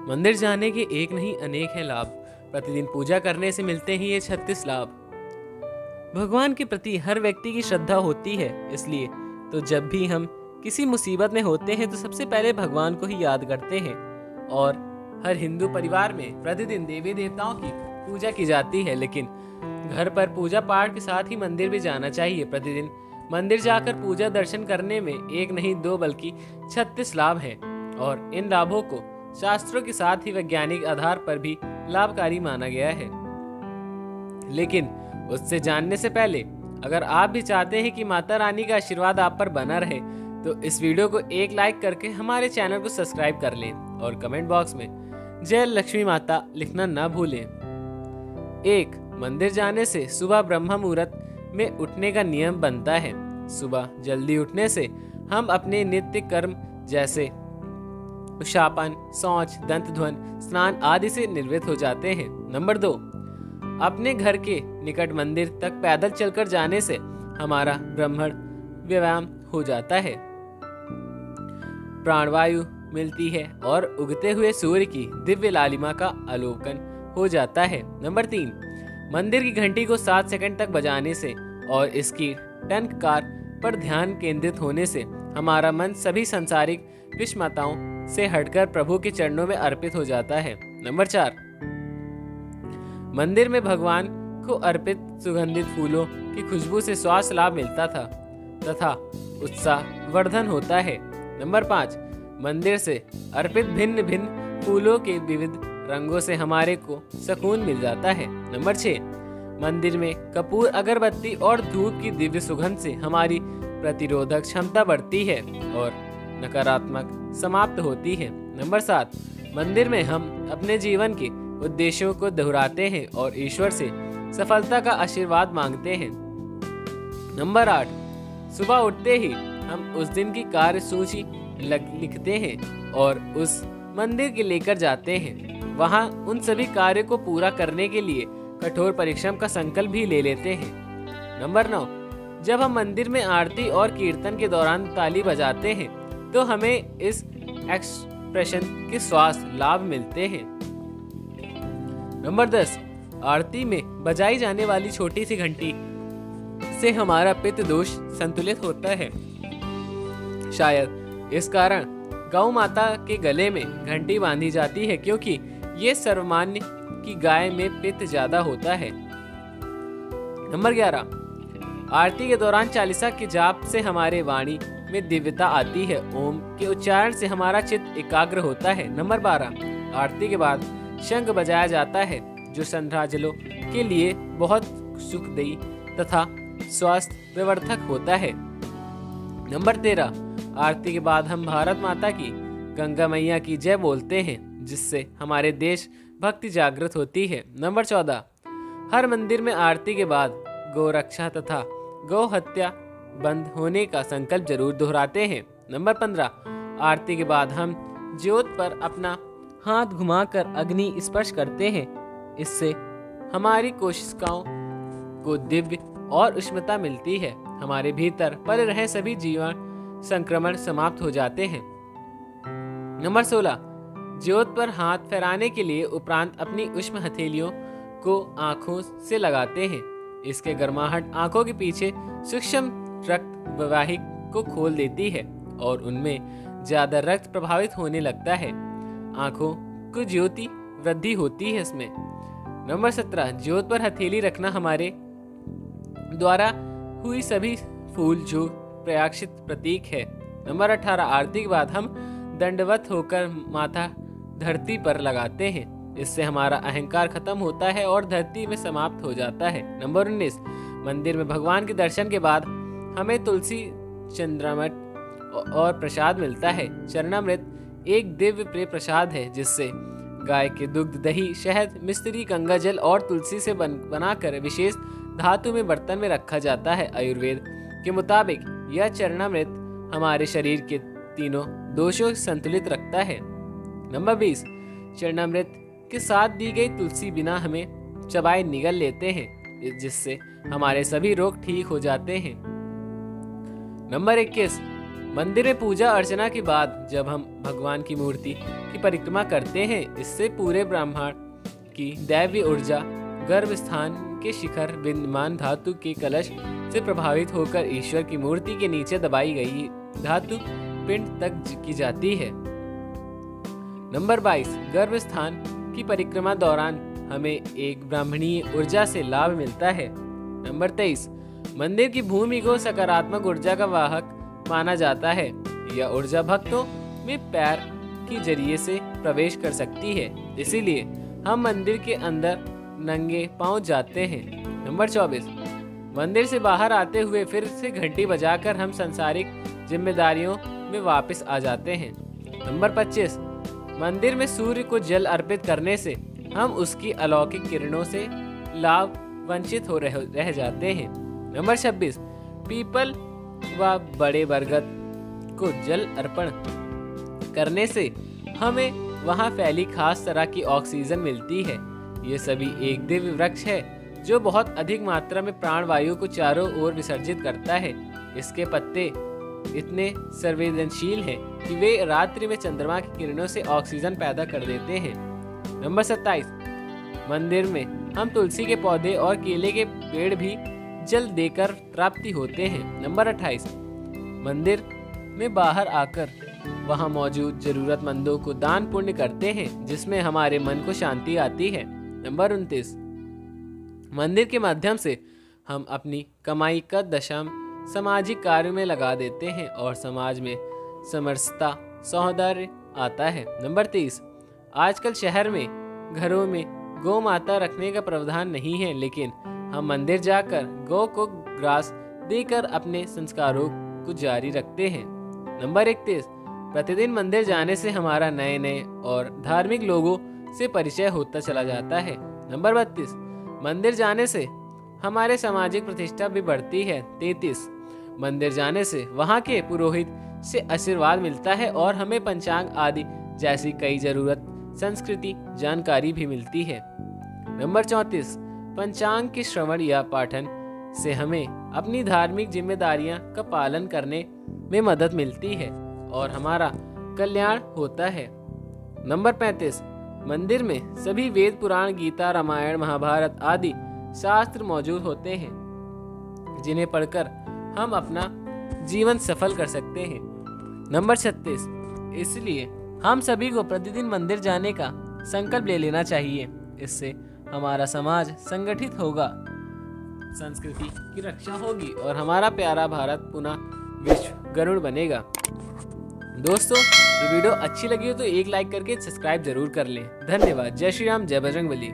मंदिर जाने के एक नहीं अनेक हैं लाभ। प्रतिदिन पूजा करने से मिलते हैं ये 36 लाभ। भगवान के प्रति हर व्यक्ति की श्रद्धा होती है, इसलिए तो जब भी हम किसी मुसीबत में होते हैं तो सबसे पहले भगवान को ही याद करते हैं। और हर हिंदू परिवार में प्रतिदिन देवी देवताओं की पूजा की जाती है, लेकिन घर पर पूजा पाठ के साथ ही मंदिर भी जाना चाहिए। प्रतिदिन मंदिर जाकर पूजा दर्शन करने में एक नहीं दो बल्कि 36 लाभ हैं, और इन लाभों को शास्त्रों के साथ ही वैज्ञानिक आधार पर भी लाभकारी माना गया है। लेकिन उससे जानने से पहले अगर आप भी चाहते हैं कि माता रानी का आशीर्वाद आप पर बना रहे तो इस वीडियो को एक लाइक करके हमारे चैनल को सब्सक्राइब कर लें और कमेंट बॉक्स में जय लक्ष्मी माता लिखना ना भूलें। 1. मंदिर जाने से सुबह ब्रह्म मुहूर्त में उठने का नियम बनता है। सुबह जल्दी उठने से हम अपने नित्य कर्म जैसे उषापन, शौच, दंत ध्वन, स्नान आदि से निवृत्त हो जाते हैं। नंबर 2. अपने घर के निकट मंदिर तक पैदल चलकर जाने से हमारा ब्रह्मण व्यायाम हो जाता है, प्राणवायु मिलती है और उगते हुए सूर्य की दिव्य लालिमा का अवलोकन हो जाता है। नंबर 3. मंदिर की घंटी को 7 सेकंड तक बजाने से और इसकी टंकार पर ध्यान केंद्रित होने से हमारा मन सभी सांसारिक विषमताओं से हटकर प्रभु के चरणों में अर्पित हो जाता है। नंबर 4. मंदिर में भगवान को अर्पित सुगंधित फूलों की खुशबू से स्वास्थ्य लाभ मिलता था तथा उत्साह वर्धन होता है। नंबर 5. मंदिर से अर्पित भिन्न भिन्न फूलों के विविध रंगों से हमारे को सुकून मिल जाता है। नंबर 6. मंदिर में कपूर, अगरबत्ती और धूप की दिव्य सुगंध से हमारी प्रतिरोधक क्षमता बढ़ती है और नकारात्मक समाप्त होती है। नंबर 7. मंदिर में हम अपने जीवन के उद्देश्यों को दोहराते हैं और ईश्वर से सफलता का आशीर्वाद मांगते हैं। नंबर 8. सुबह उठते ही हम उस दिन की कार्य सूची लिखते हैं और उस मंदिर के लेकर जाते हैं। वहां उन सभी कार्य को पूरा करने के लिए कठोर परिश्रम का संकल्प भी ले लेते हैं। नंबर 9. जब हम मंदिर में आरती और कीर्तन के दौरान ताली बजाते हैं तो हमें इस एक्सप्रेशन के स्वास्थ्य लाभ मिलते हैं। नंबर 10. आरती में बजाई जाने वाली छोटी सी घंटी से हमारा पित्त दोष संतुलित होता है। शायद इस कारण गौ माता के गले में घंटी बांधी जाती है, क्योंकि ये सर्वमान्य कि गाय में पित्त ज्यादा होता है। नंबर 11. आरती के दौरान चालीसा के जाप से हमारे वाणी में दिव्यता आती है। ओम के उच्चारण से हमारा चित्त एकाग्र होता है। नंबर 12. आरती के बाद शंख बजाया जाता है, जो श्रद्धालुओं के लिए बहुत सुखदायी तथा स्वास्थ्य विवर्धक होता है। नंबर 13. आरती के बाद हम भारत माता की, गंगा मैया की जय बोलते हैं, जिससे हमारे देश भक्ति जागृत होती है। नंबर 14. हर मंदिर में आरती के बाद गौ रक्षा तथा गौ हत्या बंद होने का संकल्प जरूर दोहराते हैं। नंबर 15. आरती के बाद हम ज्योत पर अपना हाथ घुमाकर अग्नि स्पर्श करते हैं। इससे हमारी कोशिकाओं को दिव्य और उष्णता मिलती है। हमारे भीतर पल रहे सभी जीवाणु संक्रमण समाप्त हो जाते हैं। नंबर 16. ज्योत पर हाथ फहराने के लिए उपरांत अपनी उष्ण हथेलियों को आंखों से लगाते हैं। इसके गर्माहट आंखों के पीछे सूक्ष्म रक्त प्रवाहिक को खोल देती है और उनमें ज्यादा रक्त प्रभावित होने लगता है। आंखों को ज्योति वृद्धि होती है इसमें। नंबर 17. ज्योत पर हथेली रखना हमारे द्वारा हुई सभी फूल जो प्रयाक्षित प्रतीक है। नंबर 18. आरती के बाद हम दंडवत होकर माथा धरती पर लगाते हैं। इससे हमारा अहंकार खत्म होता है और धरती में समाप्त हो जाता है। नंबर 19. मंदिर में भगवान के दर्शन के बाद हमें तुलसी, चंद्रामृत और प्रसाद मिलता है। चरणामृत एक दिव्य प्रिय प्रसाद है, जिससे गाय के दुग्ध, दही, शहद, मिश्री, गंगा जल और तुलसी से बनाकर विशेष धातु में बर्तन में रखा जाता है। आयुर्वेद के मुताबिक यह चरणामृत हमारे शरीर के तीनों दोषों को संतुलित रखता है। नंबर 20. चरणामृत के साथ दी गई तुलसी बिना हमें चबाए निगल लेते हैं, जिससे हमारे सभी रोग ठीक हो जाते हैं। नंबर 21. मंदिर में पूजा अर्चना के बाद जब हम भगवान की मूर्ति की परिक्रमा करते हैं, इससे पूरे ब्रह्मांड की दैवीय ऊर्जा गर्भ स्थान के शिखर विद्यमान धातु के कलश से प्रभावित होकर ईश्वर की मूर्ति के नीचे दबाई गई धातु पिंड तक की जाती है। नंबर 22, गर्भ स्थान की परिक्रमा दौरान हमें एक ब्राह्मणीय ऊर्जा से लाभ मिलता है। नंबर 23, मंदिर की भूमि को सकारात्मक ऊर्जा का वाहक माना जाता है। यह ऊर्जा भक्तों में पैर के जरिए से प्रवेश कर सकती है, इसीलिए हम मंदिर के अंदर नंगे पांव जाते हैं। नंबर 24, मंदिर से बाहर आते हुए फिर से घंटी बजाकर हम सांसारिक जिम्मेदारियों में वापस आ जाते हैं। नंबर 25, मंदिर में सूर्य को जल अर्पित करने से हम उसकी अलौकिक किरणों से लाभ वंचित हो रह जाते हैं। नंबर 26, पीपल व बड़े बरगद को जल अर्पण करने से हमें वहां फैली खास तरह की ऑक्सीजन मिलती है। ये सभी एक दिव्य वृक्ष है जो बहुत अधिक मात्रा में प्राणवायु को चारों ओर विसर्जित करता है। इसके पत्ते इतने संवेदनशील हैं कि वे रात्रि में चंद्रमा की किरणों से ऑक्सीजन पैदा कर देते हैं। नंबर 27, मंदिर में हम तुलसी के पौधे और केले के पेड़ भी जल देकर प्राप्ति होते हैं। नंबर 28, मंदिर में बाहर आकर वहां मौजूद जरूरतमंदों को दान पुण्य करते हैं, जिसमें हमारे मन को शांति आती है। नंबर 29, मंदिर के माध्यम से हम अपनी कमाई का दशम सामाजिक कार्य में लगा देते हैं और समाज में समरसता सौहार्द आता है। नंबर 30, आजकल शहर में घरों में गौ माता रखने का प्रावधान नहीं है, लेकिन हम मंदिर जाकर गौ को ग्रास देकर अपने संस्कारों को जारी रखते हैं। नंबर 31, प्रतिदिन मंदिर जाने से हमारा नए नए और धार्मिक लोगों से परिचय होता चला जाता है। नंबर 32, मंदिर जाने से हमारे सामाजिक प्रतिष्ठा भी बढ़ती है। 33, मंदिर जाने से वहाँ के पुरोहित से आशीर्वाद मिलता है और हमें पंचांग आदि जैसी कई जरूरत संस्कृति जानकारी भी मिलती है। नंबर 34, पंचांग के श्रवण या पाठन से हमें अपनी धार्मिक जिम्मेदारियां का पालन करने में मदद मिलती है और हमारा कल्याण होता है। नंबर 35, मंदिर में सभी वेद पुराण गीता रामायण महाभारत आदि शास्त्र मौजूद होते हैं, जिन्हें पढ़कर हम अपना जीवन सफल कर सकते हैं। नंबर 36, इसलिए हम सभी को प्रतिदिन मंदिर जाने का संकल्प ले लेना चाहिए। इससे हमारा समाज संगठित होगा, संस्कृति की रक्षा होगी और हमारा प्यारा भारत पुनः विश्व गरुड़ बनेगा। दोस्तों, ये वीडियो अच्छी लगी हो तो एक लाइक करके सब्सक्राइब जरूर कर लें। धन्यवाद। जय श्री राम, जय बजरंगबली।